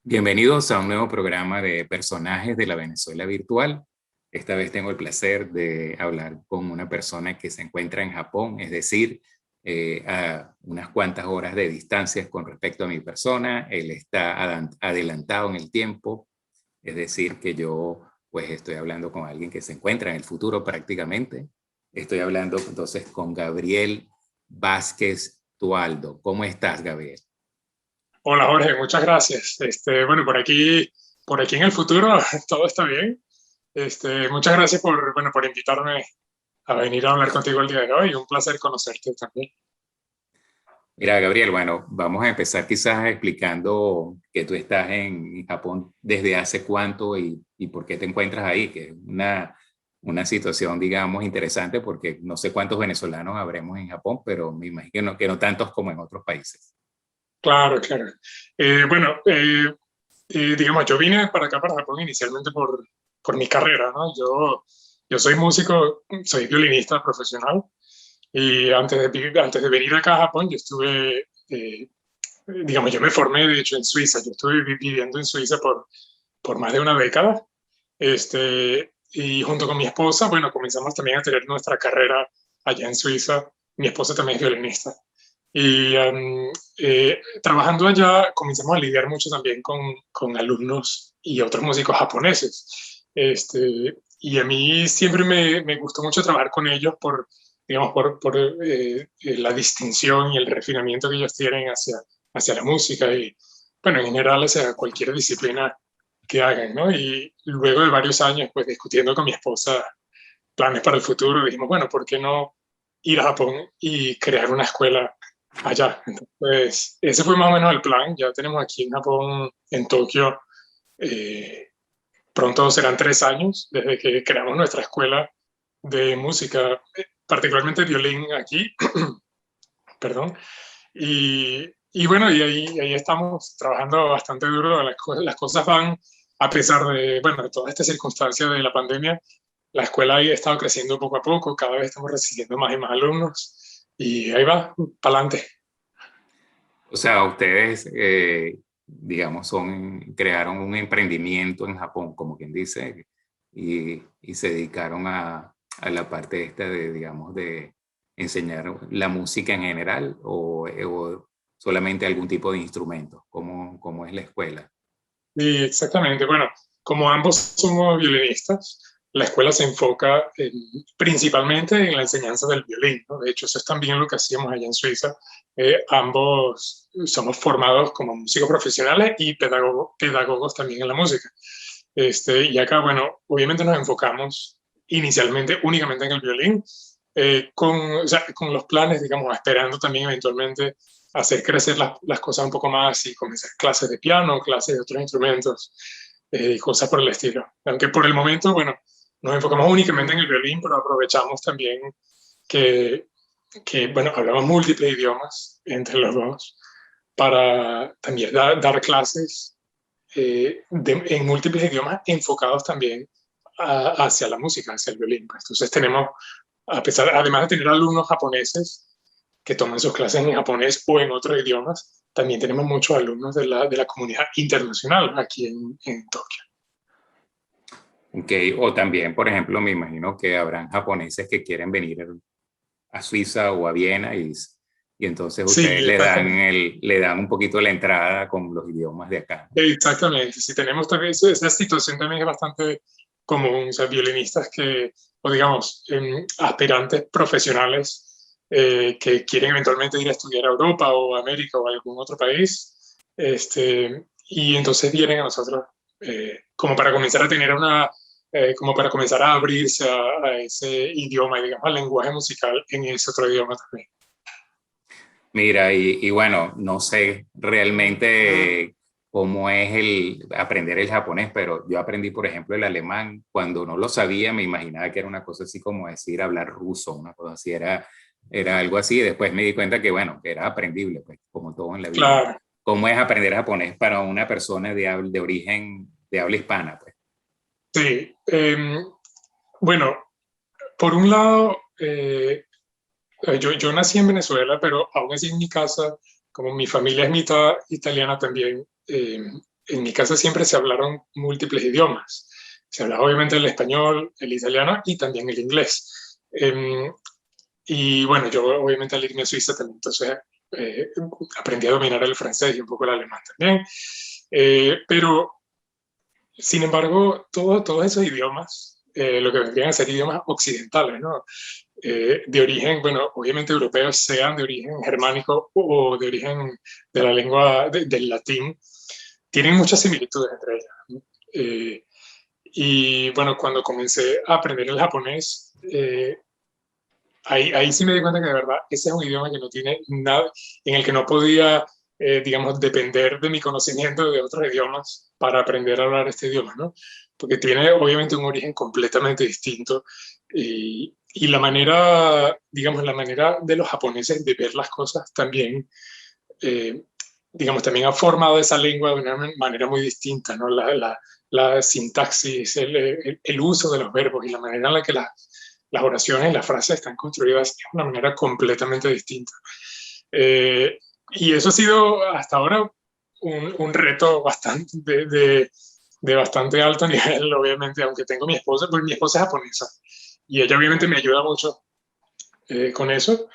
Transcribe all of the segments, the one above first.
Bienvenidos a un nuevo programa de personajes de la Venezuela virtual. Esta vez tengo el placer de hablar con una persona que se encuentra en Japón, es decir, a unas cuantas horas de distancia con respecto a mi persona. Él está adelantado en el tiempo, es decir, que yo pues estoy hablando con alguien que se encuentra en el futuro prácticamente. Estoy hablando entonces con Gabriel Vázquez Tualdo. ¿Cómo estás, Gabriel? Hola Jorge, muchas gracias. Bueno, por aquí en el futuro todo está bien. Muchas gracias por invitarme a venir a hablar contigo el día de hoy. Un placer conocerte también. Mira, Gabriel, bueno, vamos a empezar quizás explicando que tú estás en Japón desde hace cuánto y por qué te encuentras ahí, que es una situación, digamos, interesante porque no sé cuántos venezolanos habremos en Japón, pero me imagino que no tantos como en otros países. Claro, claro. Bueno, digamos, yo vine para acá, para Japón, inicialmente por mi carrera, ¿no? Yo soy músico, soy violinista profesional y antes de venir acá a Japón, yo estuve, digamos, yo me formé, de hecho, en Suiza. Yo estuve viviendo en Suiza por más de una década. Y junto con mi esposa, bueno, comenzamos también a tener nuestra carrera allá en Suiza. Mi esposa también es violinista. Y trabajando allá comenzamos a lidiar mucho también con alumnos y otros músicos japoneses. Y a mí siempre me gustó mucho trabajar con ellos digamos, por la distinción y el refinamiento que ellos tienen hacia la música y, bueno, en general hacia cualquier disciplina que hagan, ¿no? Y luego de varios años, pues discutiendo con mi esposa planes para el futuro, dijimos, bueno, ¿por qué no ir a Japón y crear una escuela allá? Entonces, ese fue más o menos el plan. Ya tenemos aquí en Japón, en Tokio, eh, pronto serán 3 años desde que creamos nuestra escuela de música, particularmente violín aquí, perdón. Y bueno, ahí estamos trabajando bastante duro. Las cosas van, a pesar de, bueno, de toda esta circunstancia de la pandemia, la escuela ahí ha estado creciendo poco a poco, cada vez estamos recibiendo más y más alumnos y ahí va, para adelante. O sea, ustedes, digamos, crearon un emprendimiento en Japón, como quien dice, y se dedicaron a la parte esta de, digamos, de enseñar la música en general o solamente algún tipo de instrumento, como es la escuela. Y exactamente, bueno, como ambos somos violinistas, la escuela se enfoca principalmente en la enseñanza del violín, ¿no? De hecho, eso es también lo que hacíamos allá en Suiza. Ambos somos formados como músicos profesionales y pedagogos también en la música. Y acá, bueno, obviamente nos enfocamos inicialmente únicamente en el violín, o sea, con los planes, digamos, esperando también eventualmente hacer crecer las cosas un poco más y comenzar clases de piano, clases de otros instrumentos y cosas por el estilo. Aunque por el momento, bueno, nos enfocamos únicamente en el violín, pero aprovechamos también que, bueno, hablamos múltiples idiomas entre los dos para también dar clases en múltiples idiomas enfocados también hacia la música, hacia el violín. Pues. Entonces tenemos, además de tener alumnos japoneses que toman sus clases en japonés o en otros idiomas, también tenemos muchos alumnos de la comunidad internacional aquí en Tokio. Ok, o también, por ejemplo, me imagino que habrán japoneses que quieren venir a Suiza o a Viena y entonces ustedes Sí, exactamente. le dan un poquito la entrada con los idiomas de acá, ¿no? Exactamente. Sí, tenemos también, esa situación también es bastante común, o sea, violinistas o digamos, aspirantes profesionales que quieren eventualmente ir a estudiar a Europa o a América o a algún otro país, y entonces vienen a nosotros como para comenzar a tener como para comenzar a abrirse a ese idioma, y, digamos, al lenguaje musical en ese otro idioma también. Mira, y bueno, no sé realmente cómo es el aprender el japonés, pero yo aprendí, por ejemplo, el alemán. Cuando no lo sabía, me imaginaba que era una cosa así como decir hablar ruso, una cosa así, era algo así. Después me di cuenta que, bueno, que era aprendible, pues, como todo en la vida. Claro, ¿Cómo es aprender japonés para una persona de origen, de habla hispana, pues? sí. Bueno, por un lado, yo nací en Venezuela, pero aún así en mi casa, como mi familia es mitad italiana también, en mi casa siempre se hablaron múltiples idiomas. Se hablaba obviamente el español, el italiano y también el inglés. Y bueno, yo obviamente al irme a Suiza también, entonces aprendí a dominar el francés y un poco el alemán también. Pero, sin embargo, todos esos idiomas, lo que vendrían a ser idiomas occidentales, ¿no? De origen, bueno, obviamente europeos, sean de origen germánico o de origen de la lengua del latín, tienen muchas similitudes entre ellas, ¿no? Y bueno, cuando comencé a aprender el japonés, ahí sí me di cuenta que de verdad ese es un idioma que no tiene nada, en el que no podía, digamos, depender de mi conocimiento de otros idiomas para aprender a hablar este idioma, ¿no? Porque tiene obviamente un origen completamente distinto y la manera, digamos, la manera de los japoneses de ver las cosas también, eh, digamos, también ha formado esa lengua de una manera muy distinta, ¿no? La sintaxis, el uso de los verbos y la manera en la que las oraciones y las frases están construidas de una manera completamente distinta. Y eso ha sido hasta ahora un reto bastante de bastante alto nivel, obviamente, aunque tengo mi esposa, pues mi esposa es japonesa y ella obviamente me ayuda mucho con eso.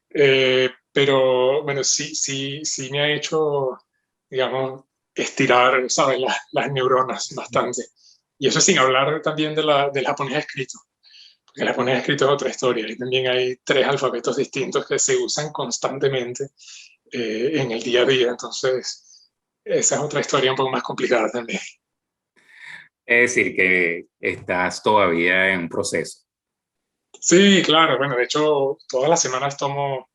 Pero bueno, sí me ha hecho, digamos, estirar, ¿sabes? Las neuronas bastante. Y eso sin hablar también del japonés escrito. Porque el japonés escrito es otra historia. Y también hay tres alfabetos distintos que se usan constantemente en el día a día. Entonces, esa es otra historia un poco más complicada también. Es decir, que estás todavía en un proceso. Sí, claro. Bueno, de hecho, todas las semanas tomo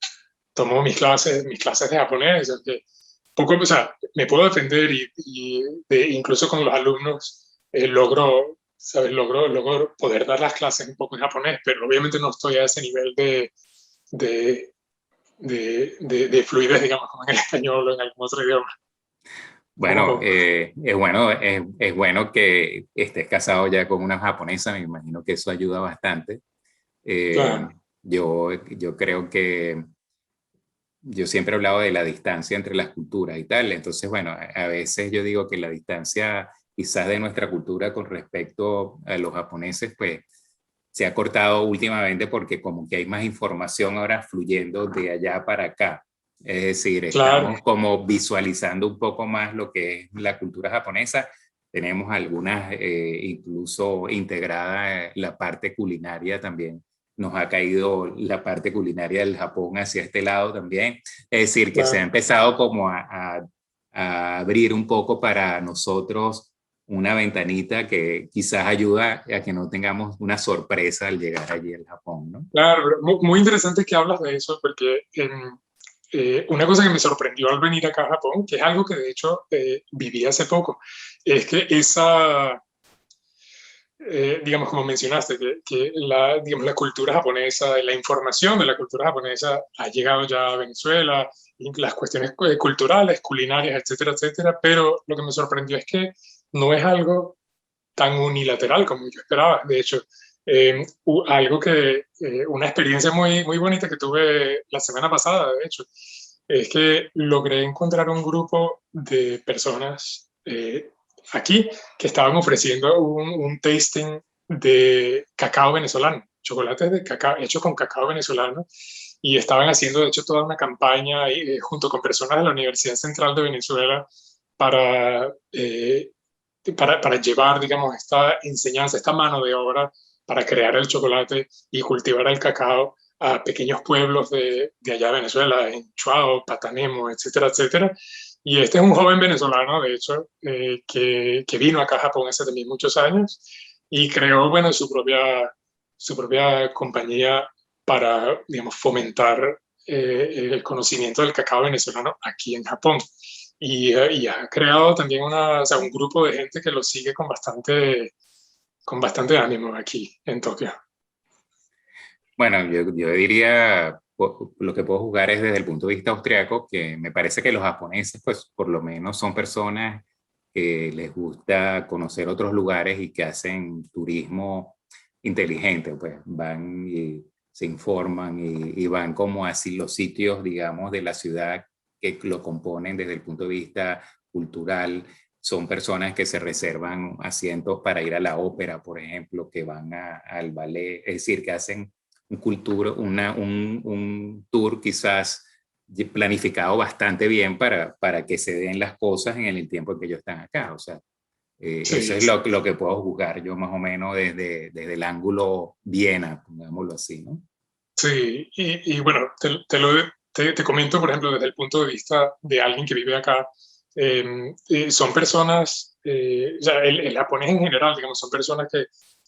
mis clases de japonés. Que poco, o sea, me puedo defender incluso con los alumnos logro, ¿sabes? Logro poder dar las clases un poco en japonés, pero obviamente no estoy a ese nivel de, de fluidez, digamos, como en el español o en algún otro idioma. Poco a Bueno, poco. es bueno que estés casado ya con una japonesa, me imagino que eso ayuda bastante. Eh, Claro, yo creo que yo siempre he hablado de la distancia entre las culturas y tal, entonces, bueno, a veces yo digo que la distancia quizás de nuestra cultura con respecto a los japoneses, pues se ha cortado últimamente porque como que hay más información ahora fluyendo de allá para acá. Es decir, claro, estamos como visualizando un poco más lo que es la cultura japonesa. Tenemos algunas, incluso integrada la parte culinaria también. Nos ha caído la parte culinaria del Japón hacia este lado también. Es decir, que se ha claro. empezado como a abrir un poco para nosotros una ventanita que quizás ayuda a que no tengamos una sorpresa al llegar allí al Japón, ¿no? Claro, pero muy interesante que hablas de eso, porque una cosa que me sorprendió al venir acá a Japón, que es algo que de hecho viví hace poco, es que digamos, como mencionaste, que digamos, la cultura japonesa, la información de la cultura japonesa ha llegado ya a Venezuela, y las cuestiones culturales, culinarias, etcétera, etcétera, pero lo que me sorprendió es que no es algo tan unilateral como yo esperaba. De hecho, algo una experiencia muy bonita que tuve la semana pasada, de hecho, es que logré encontrar un grupo de personas aquí que estaban ofreciendo un tasting de cacao venezolano, chocolates de cacao, hechos con cacao venezolano, y estaban haciendo, de hecho, toda una campaña junto con personas de la Universidad Central de Venezuela para para llevar, digamos, esta enseñanza, esta mano de obra para crear el chocolate y cultivar el cacao a pequeños pueblos de allá de Venezuela, en Chuao, Patanemo, etcétera, etcétera. Y este es un joven venezolano, de hecho, que vino acá a Japón hace también muchos años y creó, bueno, su propia compañía para, digamos, fomentar el conocimiento del cacao venezolano aquí en Japón y ha creado también o sea, un grupo de gente que lo sigue con bastante ánimo aquí en Tokio. Bueno, yo diría, lo que puedo jugar es desde el punto de vista austriaco, que me parece que los japoneses, pues por lo menos son personas que les gusta conocer otros lugares y que hacen turismo inteligente, pues van y se informan y van como así los sitios, digamos, de la ciudad que lo componen desde el punto de vista cultural son personas que se reservan asientos para ir a la ópera, por ejemplo, que van al ballet, es decir, que hacen un tour quizás planificado bastante bien para que se den las cosas en el tiempo en que ellos están acá. O sea, Sí, eso es sí. lo que puedo juzgar yo más o menos desde el ángulo Viena, pongámoslo así, ¿no? Sí, y bueno, te comento, por ejemplo, desde el punto de vista de alguien que vive acá, son personas, o sea, el japonés en general, digamos, son personas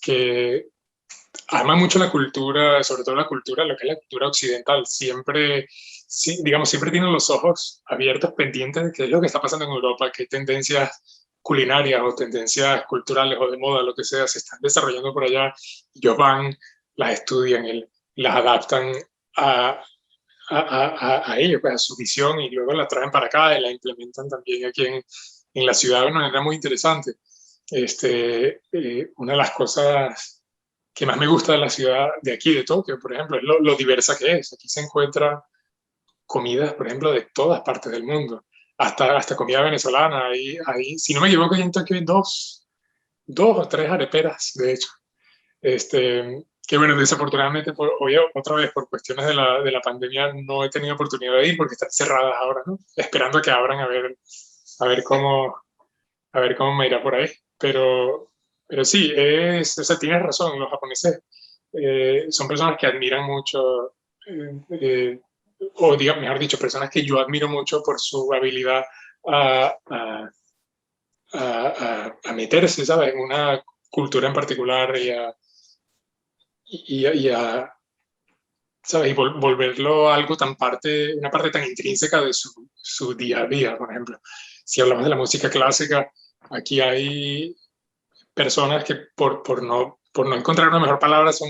que aman mucho la cultura, sobre todo la cultura, lo que es la cultura occidental. Siempre, sí, digamos, siempre tienen los ojos abiertos, pendientes de qué es lo que está pasando en Europa, qué tendencias culinarias o tendencias culturales o de moda, lo que sea, se están desarrollando por allá. Ellos van, las estudian, las adaptan a, a ellos, pues, a su visión, y luego la traen para acá y la implementan también aquí en la ciudad de una manera muy interesante. Una de las cosas que más me gusta de la ciudad de aquí, de Tokio, por ejemplo, es lo diversa que es. Aquí se encuentran comidas, por ejemplo, de todas partes del mundo, hasta comida venezolana. Si no me equivoco, en Tokio hay dos o tres areperas, de hecho. Que bueno, desafortunadamente, hoy otra vez por cuestiones de la pandemia, no he tenido oportunidad de ir porque están cerradas ahora, ¿no? Esperando a que abran a ver cómo, a ver cómo me irá por ahí. Pero sí, o sea, tienes razón, los japoneses son personas que admiran mucho, o digamos, mejor dicho, personas que yo admiro mucho por su habilidad a, a, a meterse, ¿sabes?, en una cultura en particular y a, ¿sabes?, y volverlo algo una parte tan intrínseca de su día a día, por ejemplo. Si hablamos de la música clásica, aquí hay personas que por no encontrar una mejor palabra son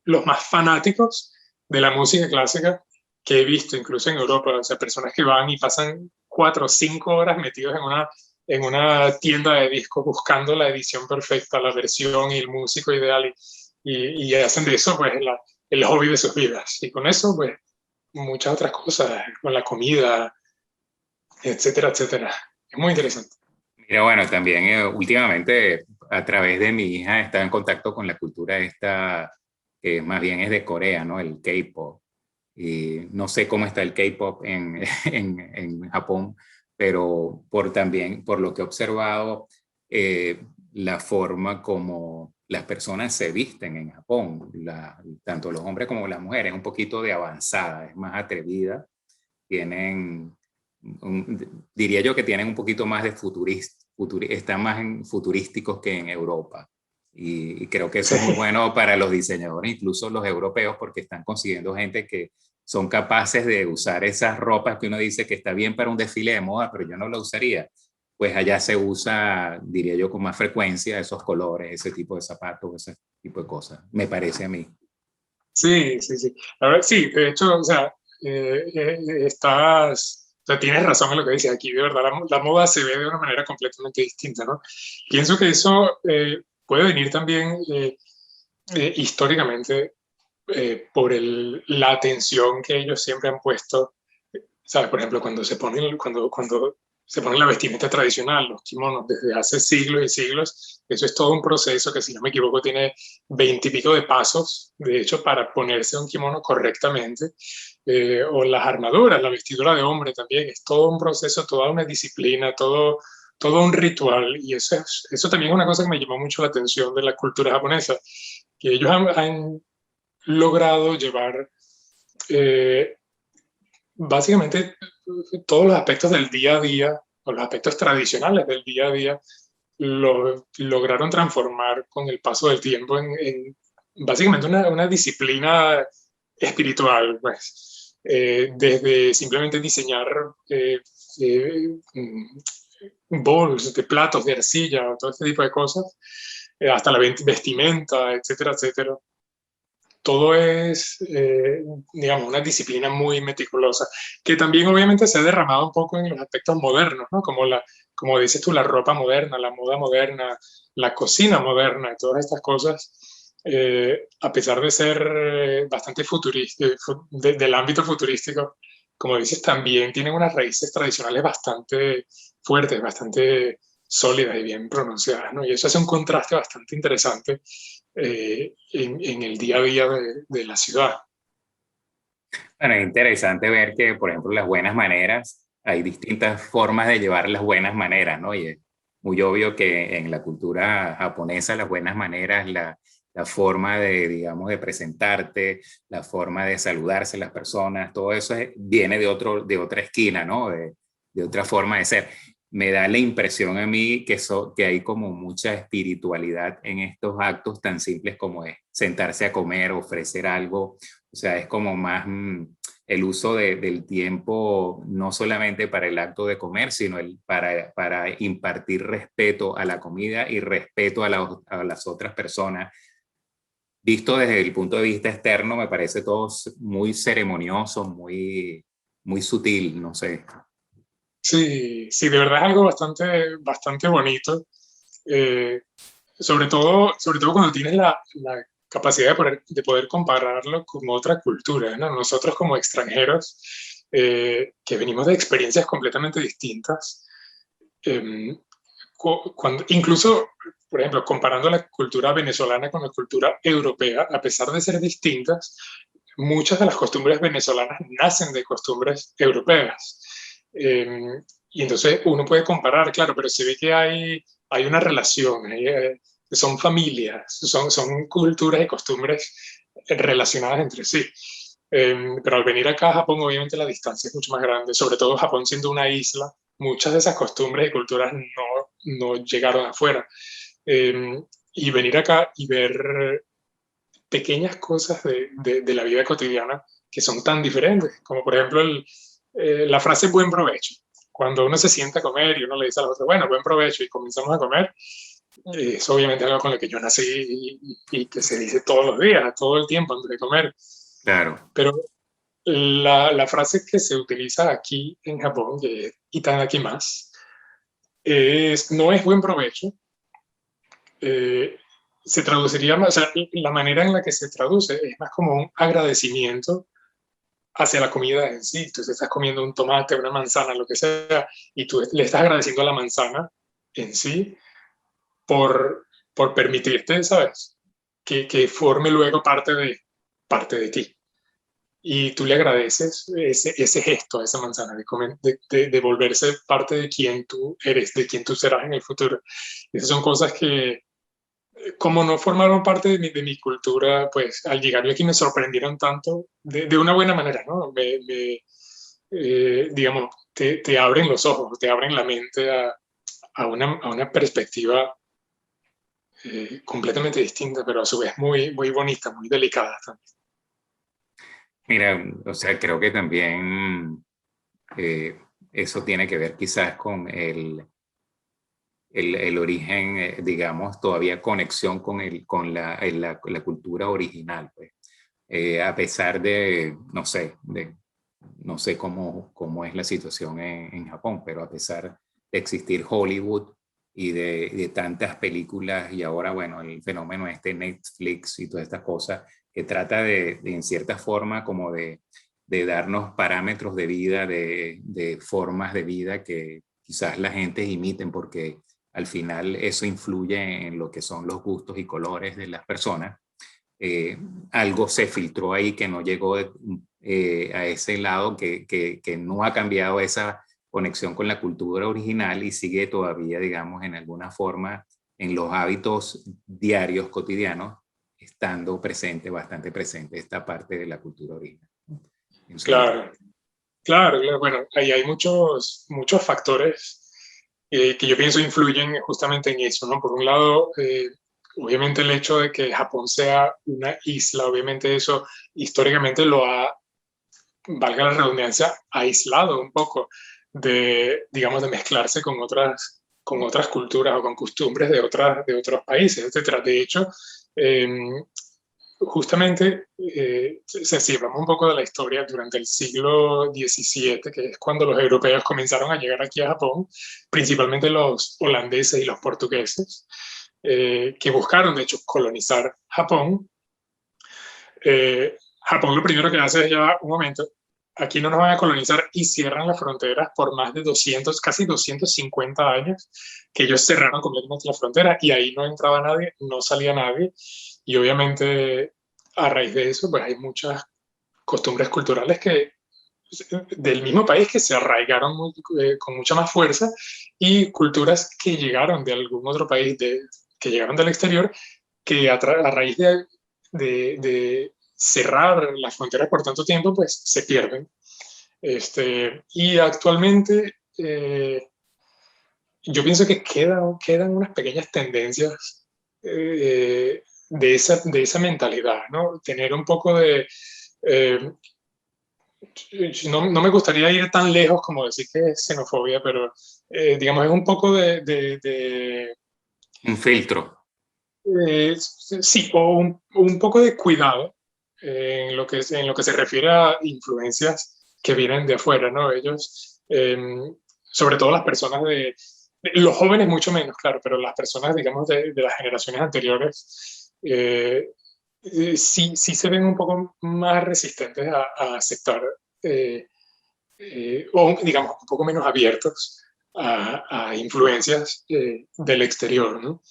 los más fanáticos de la música clásica que he visto, incluso en Europa. O sea, personas que van y pasan 4 o 5 horas metidos en una tienda de discos buscando la edición perfecta, la versión y el músico ideal, y hacen de eso pues el hobby de sus vidas. Y con eso pues muchas otras cosas, con la comida, etcétera, etcétera. Es muy interesante. Mira, bueno, también últimamente a través de mi hija he estado en contacto con la cultura esta, que más bien es de Corea, ¿no? El K-pop. Y no sé cómo está el K-pop en Japón, pero también por lo que he observado, la forma como las personas se visten en Japón, tanto los hombres como las mujeres, es un poquito de avanzada, es más atrevida, tienen diría yo que tienen un poquito más de están más futurísticos que en Europa. Y creo que eso Sí. es muy bueno para los diseñadores, incluso los europeos, porque están consiguiendo gente que son capaces de usar esas ropas que uno dice que está bien para un desfile de moda, pero yo no la usaría. Pues allá se usa, diría yo, con más frecuencia esos colores, ese tipo de zapatos, ese tipo de cosas, me parece a mí. Sí, sí, sí. A ver, sí, de hecho, o sea, o sea, tienes razón en lo que dices aquí, de verdad, la moda se ve de una manera completamente distinta, ¿no? Pienso que eso puede venir también históricamente por la atención que ellos siempre han puesto, ¿sabes? Por ejemplo, cuando se ponen la vestimenta tradicional, los kimonos, desde hace siglos y siglos, eso es todo un proceso que, si no me equivoco, tiene 20 y pico de pasos, de hecho, para ponerse un kimono correctamente. O las armaduras, la vestidura de hombre también, es todo un proceso, toda una disciplina, todo un ritual, y eso también es una cosa que me llamó mucho la atención de la cultura japonesa, que ellos han logrado llevar eh, básicamente todos los aspectos del día a día, o los aspectos tradicionales del día a día, lo lograron transformar con el paso del tiempo en básicamente una disciplina espiritual, pues, desde simplemente diseñar eh, bowls de platos de arcilla, todo este tipo de cosas, hasta la vestimenta, etcétera, etcétera. Todo es, digamos, una disciplina muy meticulosa, que también obviamente se ha derramado un poco en los aspectos modernos, ¿no? Como dices tú, la ropa moderna, la moda moderna, la cocina moderna y todas estas cosas, a pesar de ser bastante futurista, del ámbito futurístico, como dices, también tienen unas raíces tradicionales bastante fuertes, bastante sólidas y bien pronunciadas, ¿no? Y eso hace un contraste bastante interesante en el día a día de la ciudad. Bueno, es interesante ver que, por ejemplo, las buenas maneras, hay distintas formas de llevar las buenas maneras, ¿no? Y es muy obvio que en la cultura japonesa las buenas maneras, la forma de, digamos, de presentarte, la forma de saludarse a las personas, todo eso viene de otra esquina, ¿no? De otra forma de ser. Me da la impresión a mí que hay como mucha espiritualidad en estos actos tan simples como es sentarse a comer, ofrecer algo. O sea, es como más el uso del tiempo, no solamente para el acto de comer, sino para impartir respeto a la comida y respeto a las otras personas. Visto desde el punto de vista externo, me parece todo muy ceremonioso, muy sutil, no sé. Sí, sí, de verdad es algo bastante bonito. Eh, sobre todo cuando tienes la capacidad de poder compararlo con otra cultura, ¿no? Nosotros como extranjeros, que venimos de experiencias completamente distintas, eh, incluso, por ejemplo, comparando la cultura venezolana con la cultura europea, a pesar de ser distintas, muchas de las costumbres venezolanas nacen de costumbres europeas. Y entonces uno puede comparar, claro, pero se ve que hay una relación, son familias, son culturas y costumbres relacionadas entre sí. Pero al venir acá a Japón, obviamente la distancia es mucho más grande, sobre todo Japón siendo una isla, muchas de esas costumbres y culturas no llegaron afuera. Y venir acá y ver pequeñas cosas de la vida cotidiana que son tan diferentes, como por ejemplo la frase buen provecho. Cuando uno se sienta a comer y uno le dice a la otra, bueno, buen provecho, y comenzamos a comer, es obviamente algo con lo que yo nací y que se dice todos los días, todo el tiempo antes de comer. Claro. Pero la frase que se utiliza aquí en Japón, que es itadakimasu, no es buen provecho, eh, se traduciría más, o sea, la manera en la que se traduce es más como un agradecimiento hacia la comida en sí. Entonces estás comiendo un tomate, una manzana, lo que sea, y tú le estás agradeciendo a la manzana en sí por permitirte, ¿sabes? Que forme luego parte de ti. Y tú le agradeces ese gesto a esa manzana de volverse parte de quien tú eres, de quien tú serás en el futuro. Esas son cosas que, como no formaron parte de mi cultura, pues al llegar yo aquí me sorprendieron tanto de una buena manera, ¿no? Digamos, te abren los ojos, te abren la mente a una perspectiva completamente distinta, pero a su vez muy bonita, muy delicada también. Mira, o sea, creo que también eso tiene que ver quizás con el origen, digamos, todavía conexión con la cultura original, pues. A pesar de, no sé cómo es la situación en Japón, pero a pesar de existir Hollywood y de tantas películas y ahora, bueno, el fenómeno este Netflix y todas estas cosas, que trata en cierta forma como de darnos parámetros de vida, de formas de vida que quizás la gente imiten porque al final eso influye en lo que son los gustos y colores de las personas. Algo se filtró ahí que no llegó a ese lado, que no ha cambiado esa conexión con la cultura original y sigue todavía, digamos, en alguna forma en los hábitos diarios, cotidianos, estando presente, bastante presente esta parte de la cultura original. Pienso yo. Claro, claro, bueno, ahí hay muchos factores que yo pienso influyen justamente en eso, ¿no? Por un lado, obviamente el hecho de que Japón sea una isla, obviamente eso históricamente lo ha, valga la redundancia, aislado un poco digamos, de mezclarse con otras culturas o con costumbres de otros países, etcétera. De hecho, eh, justamente, si hablamos un poco de la historia, durante el siglo XVII, que es cuando los europeos comenzaron a llegar aquí a Japón, principalmente los holandeses y los portugueses, que buscaron, de hecho, colonizar Japón. Japón lo primero que hace es, ya un momento, aquí no nos van a colonizar y cierran las fronteras por más de 200, casi 250 años, que ellos cerraron completamente la frontera y ahí no entraba nadie, no salía nadie. Y obviamente a raíz de eso, pues hay muchas costumbres culturales que del mismo país que se arraigaron con mucha más fuerza y culturas que llegaron de algún otro país, que llegaron del exterior, que a raíz de cerrar las fronteras por tanto tiempo, pues se pierden. Y actualmente yo pienso que quedan unas pequeñas tendencias de esa mentalidad, ¿no? Tener un poco de... Eh, no me gustaría ir tan lejos como decir que es xenofobia, pero digamos es un poco Un filtro. sí, o un poco de cuidado en lo que se refiere a influencias que vienen de afuera, ¿no? Ellos, sobre todo las personas los jóvenes mucho menos, claro, pero las personas, digamos, de las generaciones anteriores, sí se ven un poco más resistentes a aceptar, eh, o digamos, un poco menos abiertos a influencias del exterior, ¿no?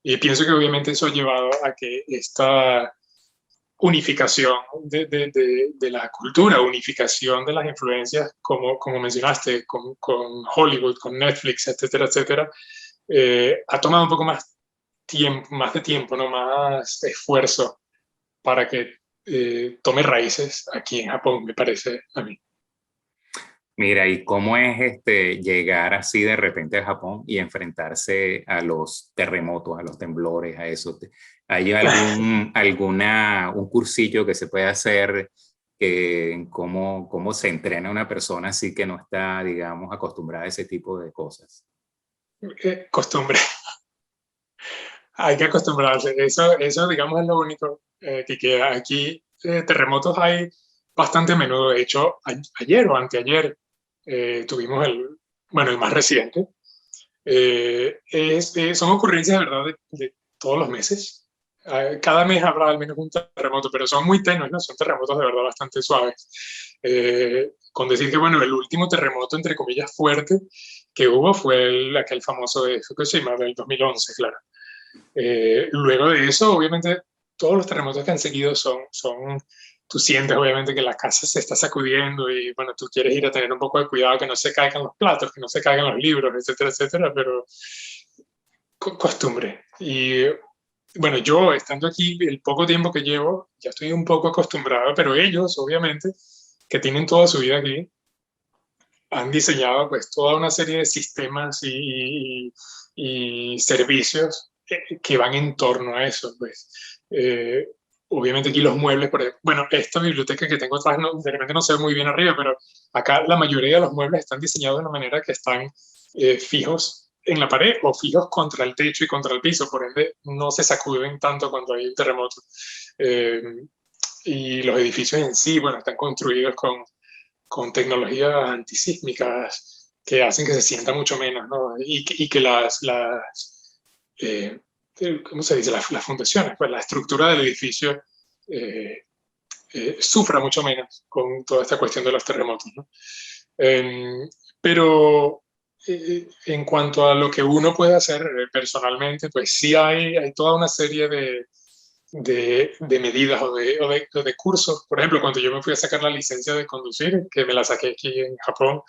Y pienso que obviamente eso ha llevado a que esta unificación de la cultura, unificación de las influencias, como mencionaste, con Hollywood, con Netflix, etcétera, etcétera, ha tomado un poco más tiempo, más de tiempo, ¿no? Más esfuerzo para que tome raíces aquí en Japón, me parece a mí. Mira, ¿y cómo es llegar así de repente a Japón y enfrentarse a los terremotos, a los temblores, a eso? ¿Hay un cursillo que se puede hacer cómo se entrena una persona así que no está, digamos, acostumbrada a ese tipo de cosas? Costumbre, hay que acostumbrarse. Eso, digamos, es lo único que queda. Aquí terremotos hay bastante a menudo. De hecho, ayer o anteayer tuvimos el más reciente. Son ocurrencias de verdad de todos los meses. Cada mes habrá al menos un terremoto, pero son muy tenues, ¿no? Son terremotos de verdad bastante suaves. Con decir que, bueno, el último terremoto, entre comillas, fuerte que hubo fue aquel famoso de Fukushima del 2011, claro. Luego de eso, obviamente, todos los terremotos que han seguido tú sientes obviamente que la casa se está sacudiendo y bueno, tú quieres ir a tener un poco de cuidado que no se caigan los platos, que no se caigan los libros, etcétera, etcétera, pero costumbre. Y bueno, yo estando aquí, el poco tiempo que llevo, ya estoy un poco acostumbrado, pero ellos, obviamente, que tienen toda su vida aquí, han diseñado pues toda una serie de sistemas y servicios que van en torno a eso, pues. Obviamente aquí los muebles, por ejemplo, bueno, esta biblioteca que tengo atrás, de repente no se ve muy bien arriba, pero acá la mayoría de los muebles están diseñados de una manera que están fijos en la pared o fijos contra el techo y contra el piso, por ende no se sacuden tanto cuando hay un terremoto. Eh, y los edificios en sí, bueno, están construidos con tecnologías antisísmicas que hacen que se sienta mucho menos, ¿no? Y que eh, ¿cómo se dice? Las fundaciones, pues la estructura del edificio eh, sufra mucho menos con toda esta cuestión de los terremotos, ¿no? Pero en cuanto a lo que uno puede hacer personalmente, pues sí hay toda una serie de medidas o de cursos. Por ejemplo, cuando yo me fui a sacar la licencia de conducir, que me la saqué aquí en Japón,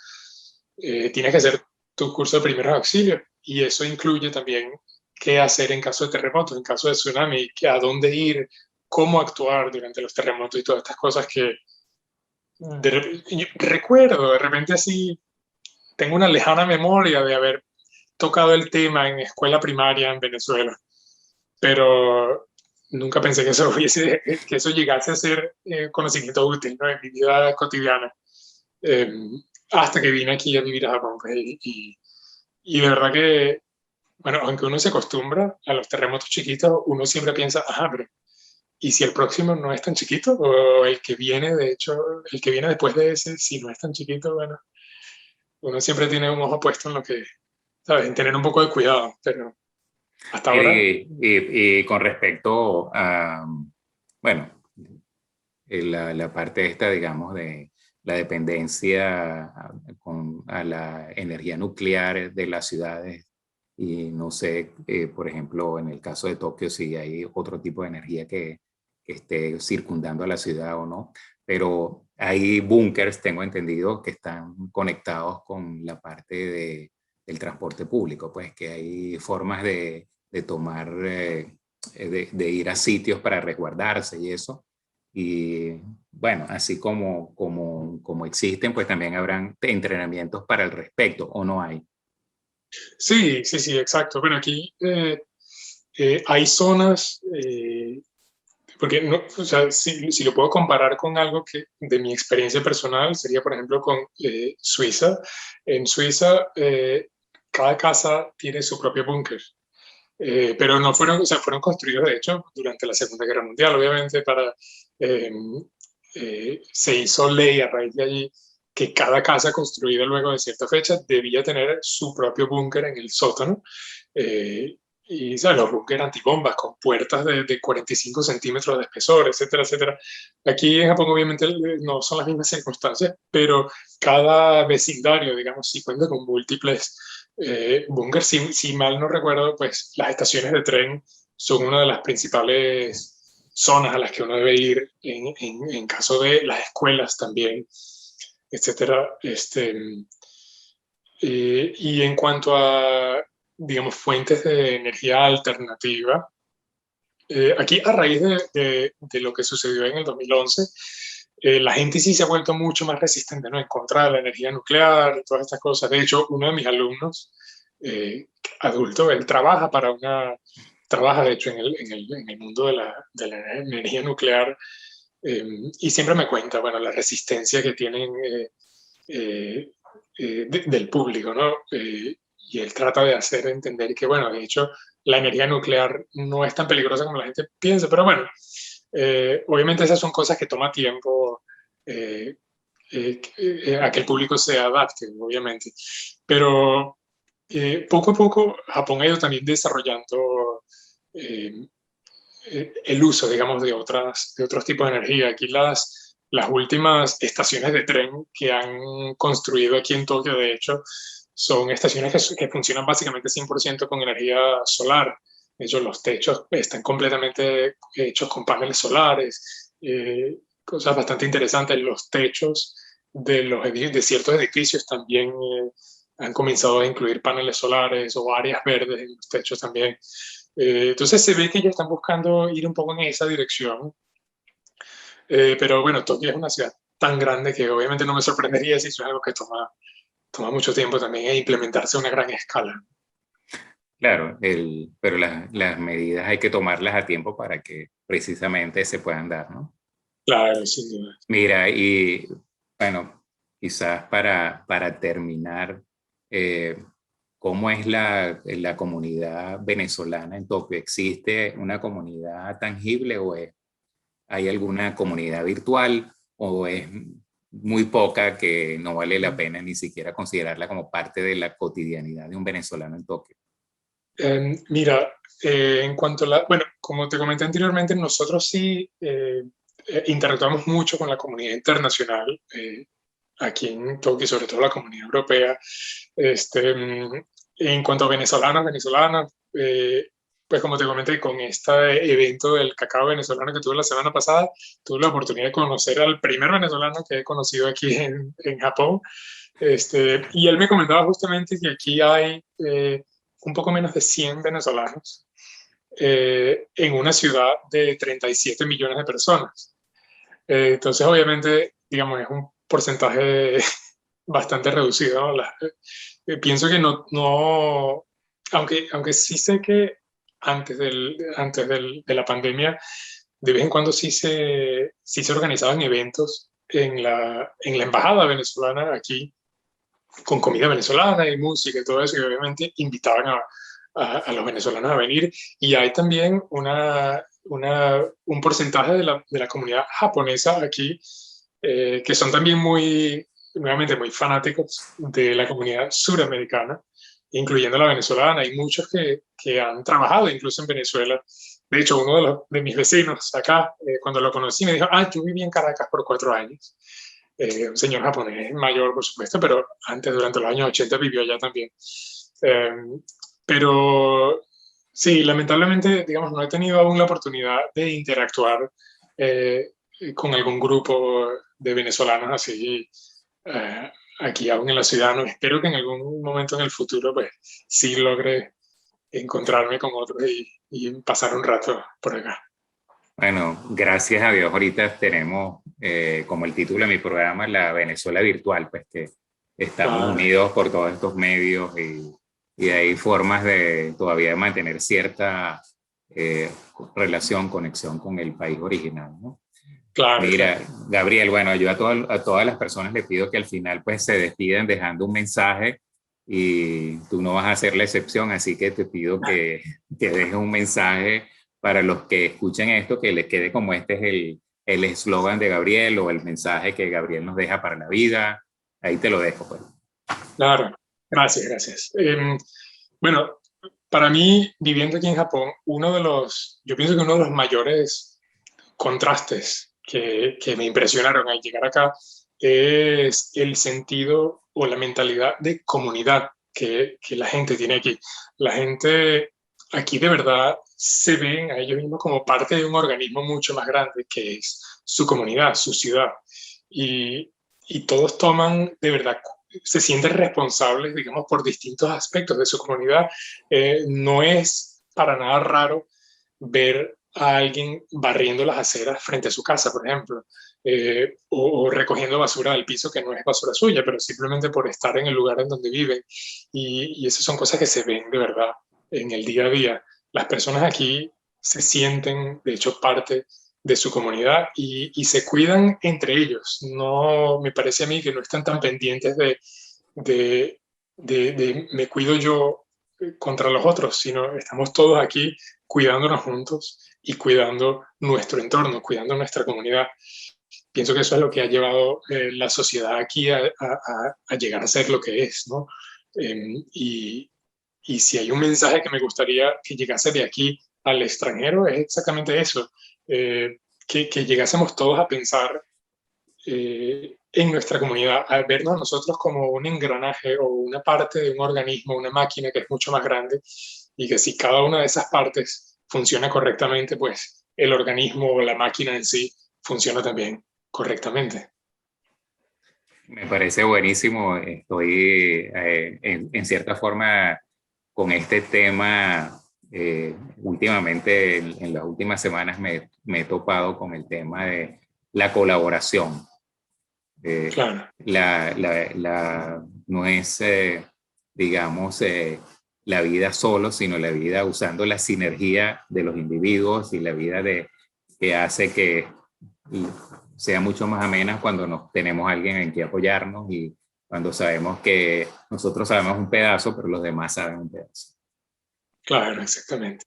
tienes que hacer tu curso de primeros auxilios y eso incluye también qué hacer en caso de terremotos, en caso de tsunami, a dónde ir, cómo actuar durante los terremotos y todas estas cosas que yo recuerdo de repente así, tengo una lejana memoria de haber tocado el tema en escuela primaria en Venezuela, pero nunca pensé que eso, que eso llegase a ser conocimiento útil, ¿no? En mi vida cotidiana, eh, hasta que vine aquí a vivir a Japón. Pues, y de verdad que, bueno, aunque uno se acostumbra a los terremotos chiquitos, uno siempre piensa, ajá, pero ¿y si el próximo no es tan chiquito? O el que viene, de hecho, el que viene después de ese, si no es tan chiquito, bueno, uno siempre tiene un ojo puesto en lo que, ¿sabes? En tener un poco de cuidado, pero hasta ahora... Y con respecto a, bueno, la parte esta, digamos, la dependencia a la energía nuclear de las ciudades. Y no sé, por ejemplo, en el caso de Tokio, si hay otro tipo de energía que esté circundando a la ciudad o no. Pero hay búnkers, tengo entendido, que están conectados con la parte del transporte público, pues que hay formas de tomar, de ir a sitios para resguardarse y eso. Y bueno, así como existen, pues también habrán entrenamientos para el respecto, ¿o no hay? Sí, sí, sí, exacto. Bueno, aquí hay zonas, porque no, o sea, si lo puedo comparar con algo que de mi experiencia personal, sería por ejemplo con Suiza. En Suiza, cada casa tiene su propio búnker. Pero no fueron, o sea, fueron construidos de hecho durante la Segunda Guerra Mundial, obviamente eh, se hizo ley a raíz de allí que cada casa construida luego de cierta fecha debía tener su propio búnker en el sótano. eh, y, o sea, los búnker antibombas con puertas de 45 centímetros de espesor, etcétera, etcétera. Aquí en Japón obviamente no son las mismas circunstancias, pero cada vecindario, digamos, sí cuenta con múltiples búnker. Si mal no recuerdo, pues las estaciones de tren son una de las principales zonas a las que uno debe ir en caso de las escuelas también, etcétera. Y en cuanto a, digamos, fuentes de energía alternativa, aquí a raíz de lo que sucedió en el 2011, la gente sí se ha vuelto mucho más resistente, ¿no?, en contra de la energía nuclear y todas estas cosas. De hecho, uno de mis alumnos, adulto, él trabaja de hecho en el mundo de la energía nuclear, eh, y siempre me cuenta, bueno, la resistencia que tienen del público, ¿no? Y él trata de hacer entender que, bueno, de hecho, la energía nuclear no es tan peligrosa como la gente piensa, pero bueno, obviamente esas son cosas que toma tiempo a que el público se adapte, obviamente. Pero poco a poco Japón ha ido también desarrollando eh, el uso, digamos, de otros tipos de energía. Aquí las últimas estaciones de tren que han construido aquí en Tokio, de hecho, son estaciones que funcionan básicamente 100% con energía solar. De hecho, los techos están completamente hechos con paneles solares. Cosas bastante interesantes. Los techos de ciertos edificios también han comenzado a incluir paneles solares o áreas verdes en los techos también. Entonces se ve que ya están buscando ir un poco en esa dirección. Pero bueno, Tokio es una ciudad tan grande que obviamente no me sorprendería si eso es algo que toma mucho tiempo también implementarse a una gran escala. Claro, pero las medidas hay que tomarlas a tiempo para que precisamente se puedan dar, ¿no? Claro, sin duda. Mira, y bueno, quizás para terminar, eh, ¿cómo es la comunidad venezolana en Tokio? ¿Existe una comunidad tangible o hay alguna comunidad virtual o es muy poca que no vale la pena ni siquiera considerarla como parte de la cotidianidad de un venezolano en Tokio? Mira, en cuanto a bueno, como te comenté anteriormente, nosotros sí interactuamos mucho con la comunidad internacional aquí en Tokio, sobre todo la comunidad europea. En cuanto a venezolanas, pues como te comenté, con este evento del cacao venezolano que tuve la semana pasada, tuve la oportunidad de conocer al primer venezolano que he conocido aquí en Japón. Y él me comentaba justamente que aquí hay un poco menos de 100 venezolanos en una ciudad de 37 millones de personas. Entonces, obviamente, digamos, es un porcentaje bastante reducido, ¿no? Pienso que aunque sí sé que antes de la pandemia, de vez en cuando sí se organizaban eventos en la embajada venezolana aquí, con comida venezolana y música y todo eso, y obviamente invitaban a los venezolanos a venir. Y hay también un porcentaje de la comunidad japonesa aquí que son también nuevamente, muy fanáticos de la comunidad suramericana, incluyendo la venezolana. Hay muchos que han trabajado incluso en Venezuela. De hecho, uno de mis vecinos acá, cuando lo conocí, me dijo, yo viví en Caracas por 4 años. un señor japonés mayor, por supuesto, pero antes, durante los años 80, vivió allá también. Eh, pero sí, lamentablemente, digamos, no he tenido aún la oportunidad de interactuar eh, con algún grupo de venezolanos así aquí aún en la ciudad. No, espero que en algún momento en el futuro pues sí logre encontrarme con otros y pasar un rato por acá. Bueno, gracias a Dios ahorita tenemos como el título de mi programa la Venezuela virtual, pues que estamos Ah, unidos por todos estos medios y hay formas de todavía mantener cierta relación, conexión con el país original, ¿no? claro, Mira, claro. Gabriel, bueno, yo a todas las personas les pido que al final pues se despidan dejando un mensaje y tú no vas a ser la excepción, así que te pido que dejes un mensaje para los que escuchen esto, que les quede como este es el eslogan de Gabriel o el mensaje que Gabriel nos deja para la vida. Ahí te lo dejo, pues. Claro, gracias, gracias. Bueno, para mí, viviendo aquí en Japón, yo pienso que uno de los mayores contrastes que me impresionaron al llegar acá es el sentido o la mentalidad de comunidad que la gente tiene aquí. La gente aquí de verdad se ven a ellos mismos como parte de un organismo mucho más grande que es su comunidad, su ciudad. Y, y todos toman de verdad, se sienten responsables, digamos, por distintos aspectos de su comunidad. No es para nada raro ver a alguien barriendo las aceras frente a su casa, por ejemplo, o recogiendo basura del piso que no es basura suya, pero simplemente por estar en el lugar en donde viven. Y esas son cosas que se ven de verdad en el día a día. Las personas aquí se sienten, de hecho, parte de su comunidad y se cuidan entre ellos. No, me parece a mí que no están tan pendientes de, de me cuido yo contra los otros, sino estamos todos aquí cuidándonos juntos y cuidando nuestro entorno, cuidando nuestra comunidad. Pienso que eso es lo que ha llevado la sociedad aquí a llegar a ser lo que es, ¿no? Y, y si hay un mensaje que me gustaría que llegase de aquí al extranjero, es exactamente eso, que llegásemos todos a pensar en nuestra comunidad, al vernos nosotros como un engranaje o una parte de un organismo, una máquina que es mucho más grande, y que si cada una de esas partes funciona correctamente, pues el organismo o la máquina en sí funciona también correctamente. Me parece buenísimo. Estoy en cierta forma con este tema. Últimamente, en las últimas semanas, me he topado con el tema de la colaboración. Claro, No es, digamos, la vida solo, sino la vida usando la sinergia de los individuos y la vida que hace que sea mucho más amena cuando tenemos a alguien en que apoyarnos y cuando sabemos que nosotros sabemos un pedazo, pero los demás saben un pedazo. claro, exactamente.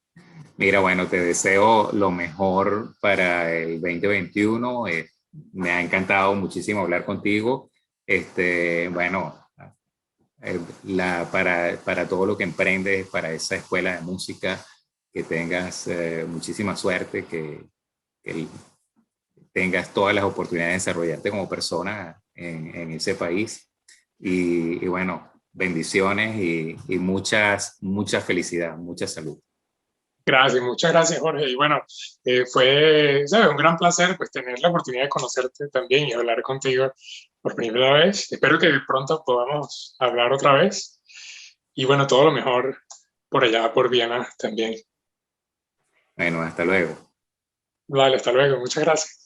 Mira, bueno, te deseo lo mejor para el 2021. Me ha encantado muchísimo hablar contigo. Bueno, para todo lo que emprendes, para esa escuela de música, que tengas muchísima suerte, que tengas todas las oportunidades de desarrollarte como persona en ese país. Y bueno, bendiciones y mucha felicidad, mucha salud. Gracias, muchas gracias, Jorge. Y bueno, fue, ¿sabes? Un gran placer pues tener la oportunidad de conocerte también y hablar contigo por primera vez. Espero que pronto podamos hablar otra vez. Y bueno, todo lo mejor por allá, por Viena también. Bueno, hasta luego. Vale, hasta luego. Muchas gracias.